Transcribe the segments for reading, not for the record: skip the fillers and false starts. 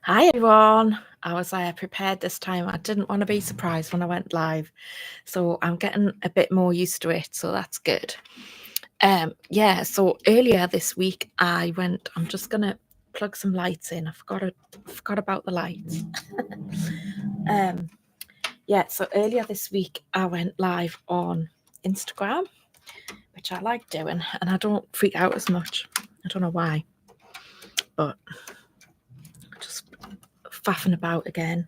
Hi everyone. I was prepared this time. I didn't want to be surprised when I went live, so I'm getting a bit more used to it, so that's good. So earlier this week I went. I'm just gonna plug some lights in. I forgot about the lights. So earlier this week I went live on Instagram, which I like doing, and I don't freak out as much. I don't know why, but just faffing about again.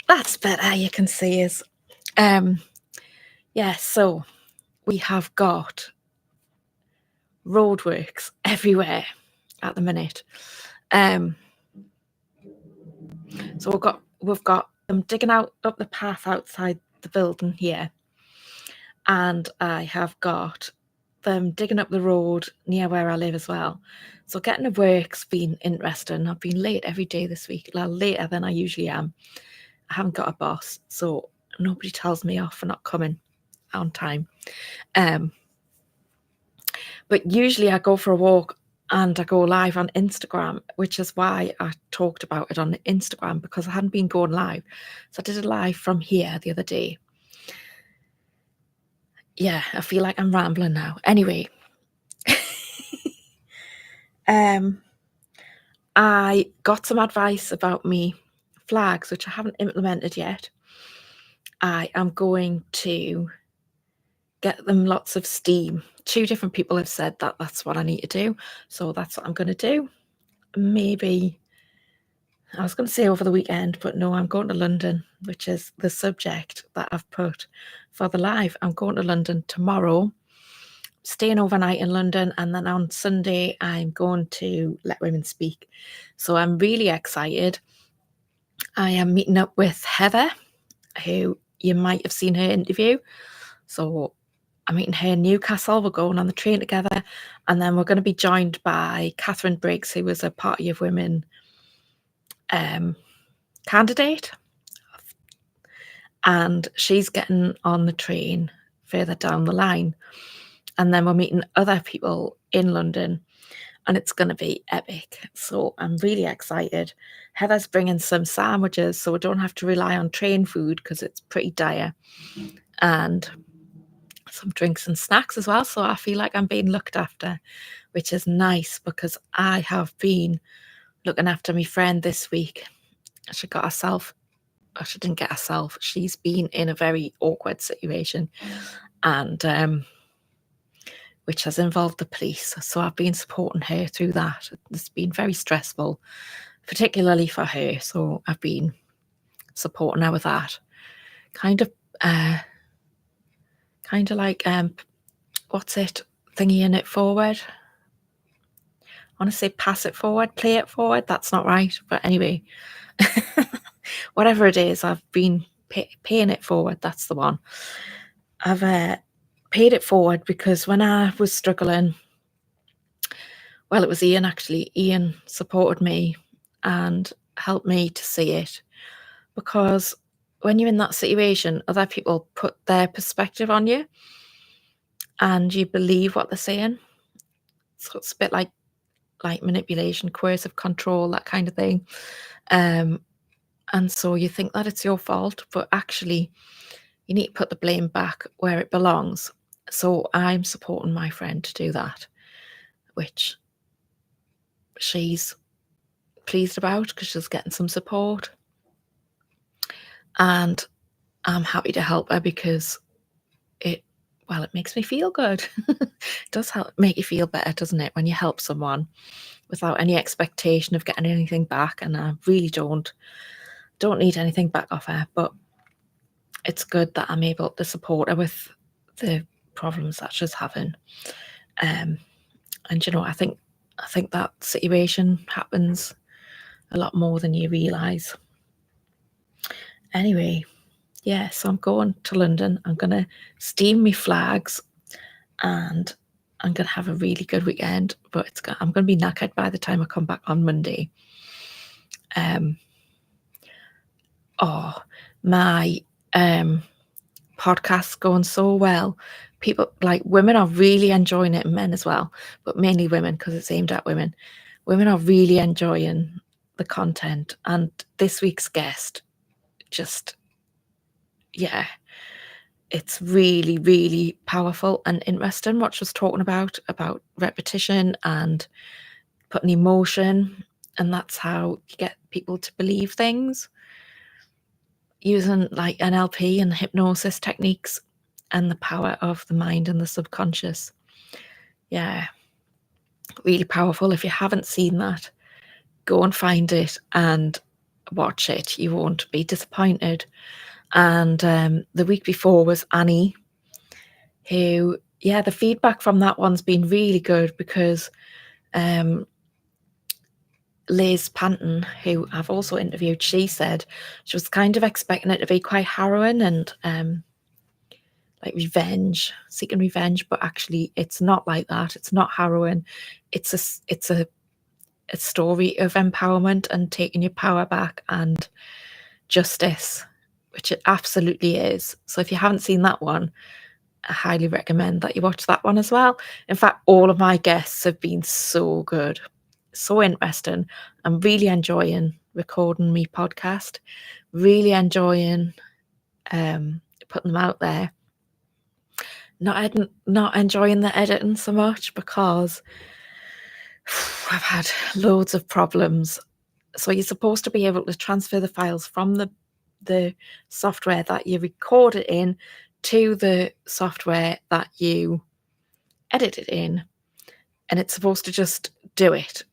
That's better. You can see us. So we have got roadworks everywhere at the minute. So we've got them digging up the path outside the building here, and I have got them digging up the road near where I live as well. So getting to work's been interesting. I've been late every day this week, later than I usually am. I haven't got a boss, so nobody tells me off for not coming on time. But usually I go for a walk and I go live on Instagram, which is why I talked about it on Instagram, because I hadn't been going live. So I did a live from here the other day. Yeah, I feel like I'm rambling now. Anyway, I got some advice about me flags, which I haven't implemented yet. I am going to get them lots of steam. 2 different people have said that that's what I need to do. So that's what I'm going to do. Maybe I was going to say over the weekend, but no, I'm going to London, which is the subject that I've put for the live. I'm going to London tomorrow, staying overnight in London, and then on Sunday, I'm going to Let Women Speak. So I'm really excited. I am meeting up with Heather, who you might have seen her interview. So I'm meeting her in Newcastle. We're going on the train together, and then we're going to be joined by Catherine Briggs, who was a Party of Women candidate, and she's getting on the train further down the line, and then we're meeting other people in London, and it's going to be epic. So I'm really excited. Heather's bringing some sandwiches, so we don't have to rely on train food because it's pretty dire, and some drinks and snacks as well. So I feel like I'm being looked after, which is nice, because I have been looking after my friend this week. She didn't get herself. She's been in a very awkward situation, and which has involved the police. So I've been supporting her through that. It's been very stressful, particularly for her. So I've been supporting her with that. Kind of like what's it? Thingying it forward. I want to say pass it forward, play it forward. That's not right, but anyway, whatever it is, I've been paying it forward. That's the one. I've paid it forward because when I was struggling, well, it was Ian actually. Ian supported me and helped me to see it, because when you're in that situation, other people put their perspective on you and you believe what they're saying. So it's a bit like manipulation, coercive control, that kind of thing. And so you think that it's your fault, but actually you need to put the blame back where it belongs. So I'm supporting my friend to do that, which she's pleased about because she's getting some support. And I'm happy to help her because it makes me feel good. It does make you feel better, doesn't it, when you help someone without any expectation of getting anything back. And I really don't need anything back off her, but it's good that I'm able to support her with the problems that she's having. And I think that situation happens a lot more than you realise. Anyway, so I'm going to London. I'm going to steam me flags, and I'm going to have a really good weekend, but I'm going to be knackered by the time I come back on Monday. My podcast's going so well. People, like women, are really enjoying it, and men as well, but mainly women because it's aimed at women. Women are really enjoying the content. And this week's guest, just, yeah, it's really, really powerful and interesting what she was talking about repetition and putting emotion, and that's how you get people to believe things, using like NLP and hypnosis techniques and the power of the mind and the subconscious. Yeah, really powerful. If you haven't seen that, go and find it and watch it. You won't be disappointed. And the week before was Annie, who, yeah, the feedback from that one's been really good, because Liz Panton, who I've also interviewed, she said she was kind of expecting it to be quite harrowing and like seeking revenge, but actually it's not like that. It's not harrowing. It's a story of empowerment and taking your power back and justice, which it absolutely is. So if you haven't seen that one, I highly recommend that you watch that one as well. In fact, all of my guests have been so good, so interesting. I'm really enjoying recording my podcast, really enjoying putting them out there. Not enjoying the editing so much, because I've had loads of problems. So you're supposed to be able to transfer the files from the software that you record it in to the software that you edit it in, and it's supposed to just do it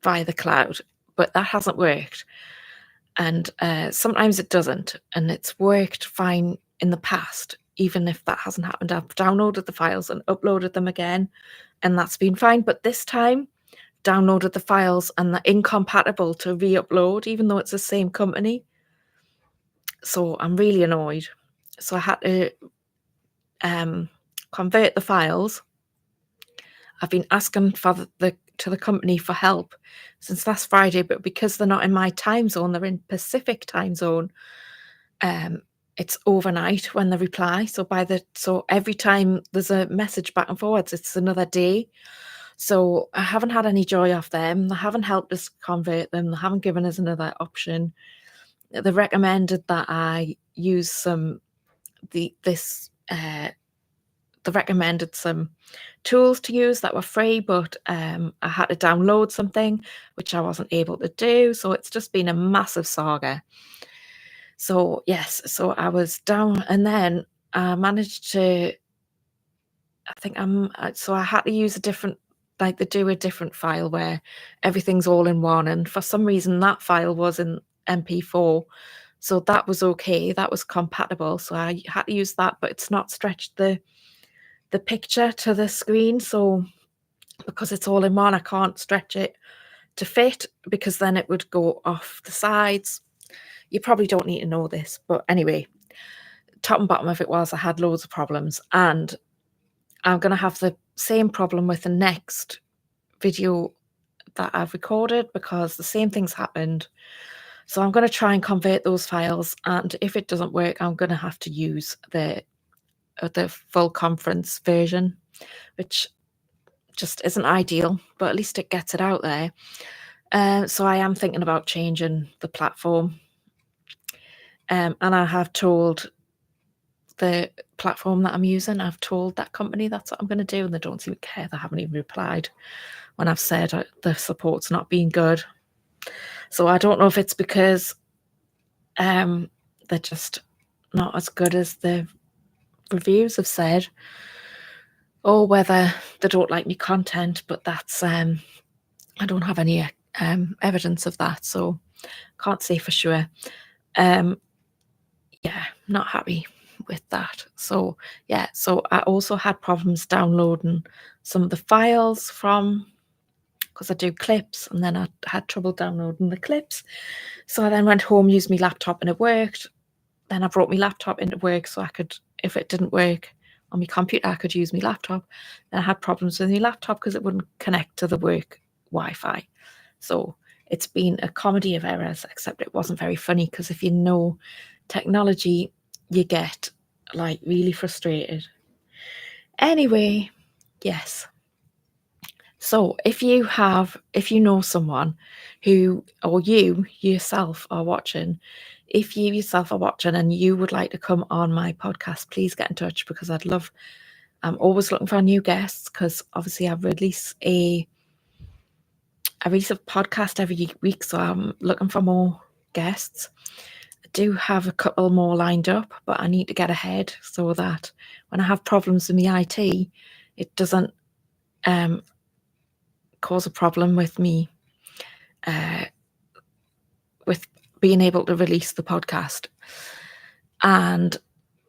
via the cloud, but that hasn't worked. And sometimes it doesn't, and it's worked fine in the past. Even if that hasn't happened, I've downloaded the files and uploaded them again, and that's been fine. But this time, downloaded the files and they're incompatible to re-upload, even though it's the same company. So I'm really annoyed. So I had to convert the files. I've been asking to the company for help since last Friday, but because they're not in my time zone, they're in Pacific time zone. It's overnight when they reply. So every time there's a message back and forwards, it's another day. So I haven't had any joy off them. They haven't helped us convert them. They haven't given us another option. They recommended that I use they recommended some tools to use that were free, but I had to download something which I wasn't able to do. So it's just been a massive saga. So yes, so I was down, and then I managed to, so I had to use they do a different file where everything's all in one, and for some reason that file was in MP4, so that was okay, that was compatible, so I had to use that, but it's not stretched the picture to the screen. So because it's all in one, I can't stretch it to fit, because then it would go off the sides. You probably don't need to know this, but anyway, top and bottom of it was I had loads of problems, and I'm going to have the same problem with the next video that I've recorded, because the same things happened. So I'm going to try and convert those files, and if it doesn't work, I'm going to have to use the full conference version, which just isn't ideal, but at least it gets it out there. So I am thinking about changing the platform, and I have told the platform that I'm using, I've told that company that's what I'm going to do, and they don't seem to care. They haven't even replied when I've said the support's not been good. So I don't know if it's because they're just not as good as the reviews have said, or whether they don't like my content, but that's I don't have any evidence of that, so can't say for sure. Yeah, not happy with that. So yeah, so I also had problems downloading some of the files because I do clips, and then I had trouble downloading the clips. So I then went home, used my laptop, and it worked. Then I brought my laptop into work so I could, if it didn't work on my computer, I could use my laptop. Then I had problems with my laptop because it wouldn't connect to the work Wi-Fi. So it's been a comedy of errors, except it wasn't very funny, because if you know technology, you get like really frustrated. Anyway, yes. So if you know someone who, or you yourself are watching, if you yourself are watching and you would like to come on my podcast, please get in touch, because I'm always looking for new guests, because obviously I release a podcast every week, so I'm looking for more guests. I do have a couple more lined up, but I need to get ahead so that when I have problems with my IT, it doesn't cause a problem with me with being able to release the podcast. And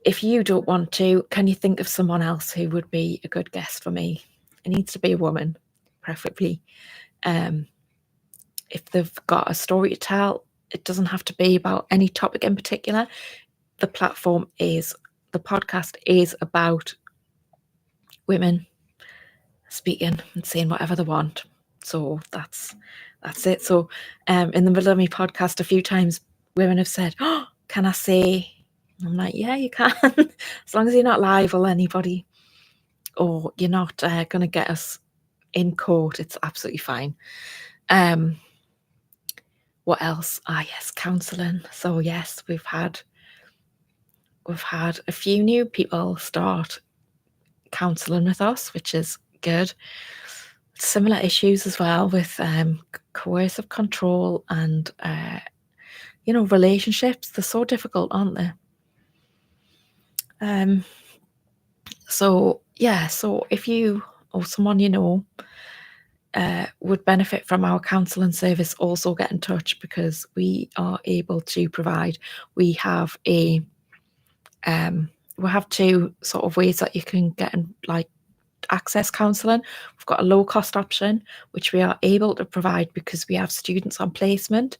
if you don't want to, can you think of someone else who would be a good guest for me? It needs to be a woman, preferably. If they've got a story to tell, it doesn't have to be about any topic in particular. The podcast is about women speaking and saying whatever they want. So that's it. So in the middle of my podcast, a few times women have said, "Oh, can I say?" I'm like, "Yeah, you can," as long as you're not liable anybody, or you're not going to get us in court. It's absolutely fine. What else? Yes, counselling. So yes, we've had a few new people start counselling with us, which is good. Similar issues as well with coercive control and relationships. They're so difficult, aren't they? So if you or someone you know would benefit from our counselling service, also get in touch, because we are able to provide. We have two sort of ways that you can get in, like, access counselling. We've got a low cost option, which we are able to provide because we have students on placement.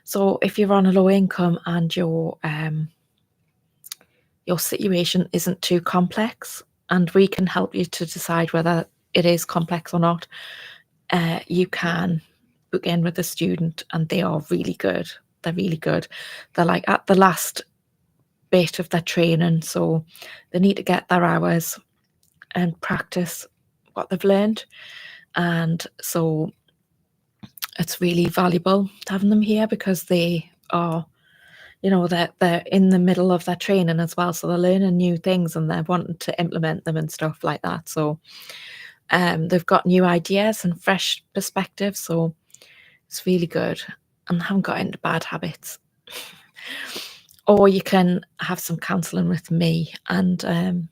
So if you're on a low income and your situation isn't too complex, and we can help you to decide whether it is complex or not, you can book in with a student, and they are really good. They're really good. They're like at the last bit of their training, so they need to get their hours and practice what they've learned. And so it's really valuable having them here, because they are, they're in the middle of their training as well, so they're learning new things and they're wanting to implement them and stuff like that. So they've got new ideas and fresh perspectives, so it's really good, and haven't got into bad habits. Or you can have some counselling with me. And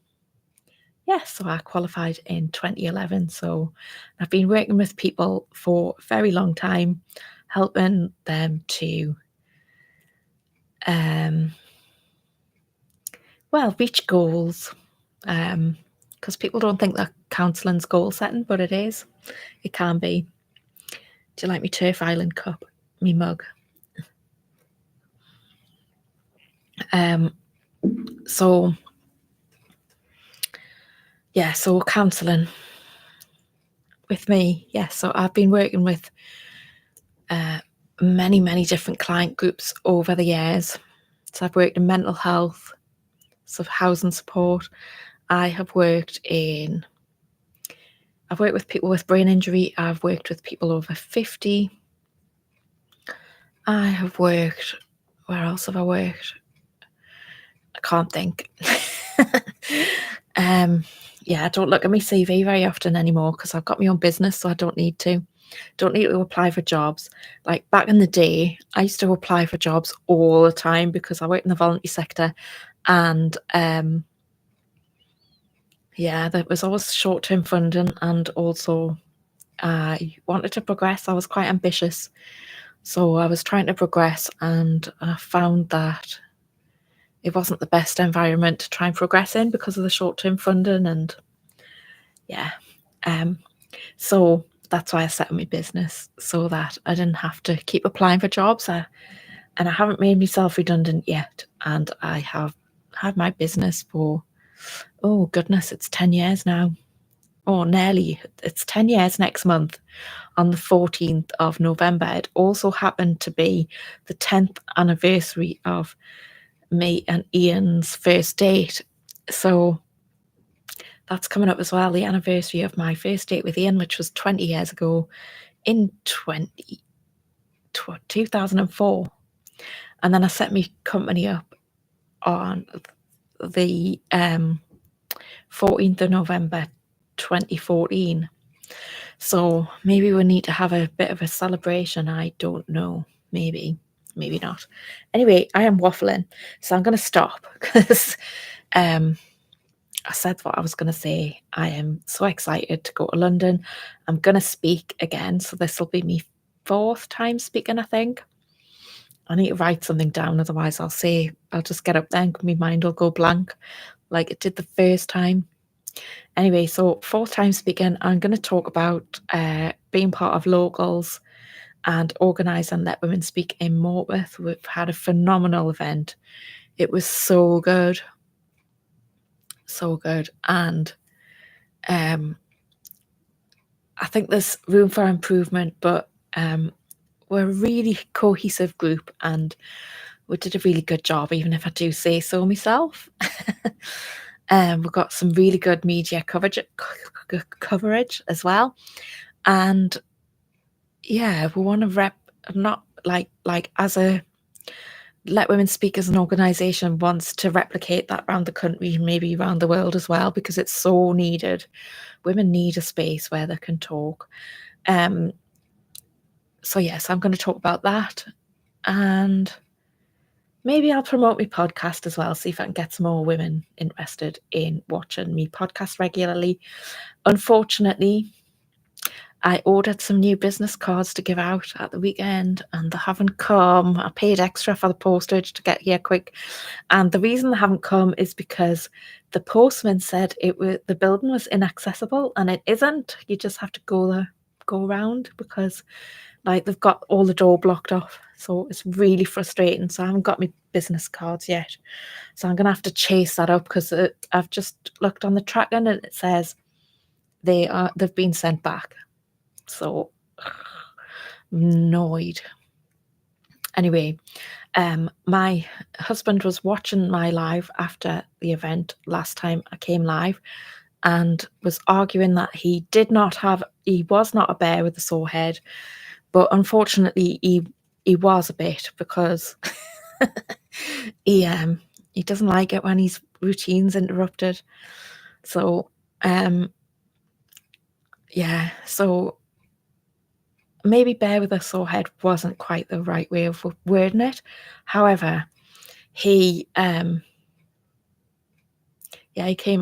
so I qualified in 2011, so I've been working with people for a very long time, helping them to reach goals, because people don't think that counselling's goal setting, but it is. It can be. Do you like me Turf Island cup, me mug? So counselling with me. So I've been working with many different client groups over the years. So I've worked in mental health, so housing support. I've worked with people with brain injury. I've worked with people over 50. I have worked, where else have I worked? I can't think. I don't look at my CV very often anymore, because I've got my own business, so I don't need to apply for jobs. Like back in the day, I used to apply for jobs all the time, because I work in the voluntary sector, and there was always short-term funding, and also I wanted to progress. I was quite ambitious, so I was trying to progress, and I found that it wasn't the best environment to try and progress in because of the short-term funding. And so that's why I set up my business, so that I didn't have to keep applying for jobs. And I haven't made myself redundant yet, and I have had my business for, oh goodness, it's 10 years now. Oh, nearly. It's 10 years next month, on the 14th of November. It also happened to be the 10th anniversary of me and Ian's first date. So that's coming up as well, the anniversary of my first date with Ian, which was 20 years ago in 2004. And then I set my company up on the 14th of November 2014. So maybe we need to have a bit of a celebration. I don't know. Maybe not. Anyway, I am waffling, so I'm going to stop because I said what I was going to say. I am so excited to go to London. I'm going to speak again, so this will be my 4th time speaking, I think. I need to write something down, otherwise I'll just get up there and my mind will go blank like it did the first time. Anyway, so 4th time speaking, I'm going to talk about being part of Locals and organising Let Women Speak in Morpeth. We've had a phenomenal event. It was so good. So good. And I think there's room for improvement, but we're a really cohesive group and we did a really good job, even if I do say so myself. We've got some really good media coverage as well. And yeah, we want to not like as a Let Women Speak as an organisation wants to replicate that around the country, maybe around the world as well, because it's so needed. Women need a space where they can talk. So yes, I'm going to talk about that, and maybe I'll promote my podcast as well, see if I can get some more women interested in watching me podcast regularly. Unfortunately, I ordered some new business cards to give out at the weekend and they haven't come. I paid extra for the postage to get here quick. And the reason they haven't come is because the postman said the building was inaccessible, and it isn't. You just have to go around because like they've got all the door blocked off. So it's really frustrating. So I haven't got my business cards yet. So I'm going to have to chase that up because I've just looked on the tracking and it says they've been sent back. So annoyed. Anyway, my husband was watching my live after the event last time I came live and was arguing that he was not a bear with a sore head, but unfortunately he was a bit because he doesn't like it when his routine's interrupted. So yeah, so maybe bear with a sore head wasn't quite the right way of wording it. However, he came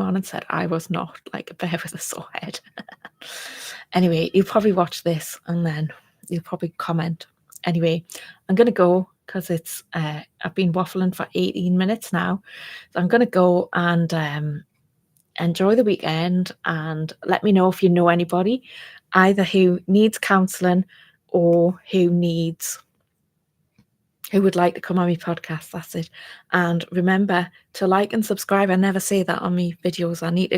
on and said I was not like a bear with a sore head. Anyway, you'll probably watch this and then you'll probably comment. Anyway, I'm going to go because it's I've been waffling for 18 minutes now. So I'm going to go and enjoy the weekend, and let me know if you know anybody either who needs counselling or who would like to come on my podcast. That's it. And remember to like and subscribe. I never say that on my videos. I need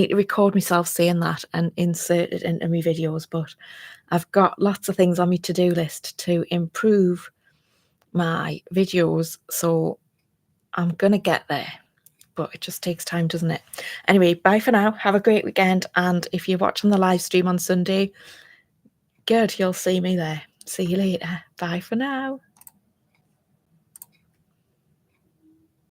to record myself saying that and insert it into my videos, but I've got lots of things on my to-do list to improve my videos, so I'm gonna get there, but it just takes time, doesn't it? Anyway, bye for now. Have a great weekend, and if you're watching the live stream on Sunday, good, you'll see me there. See you later. Bye for now.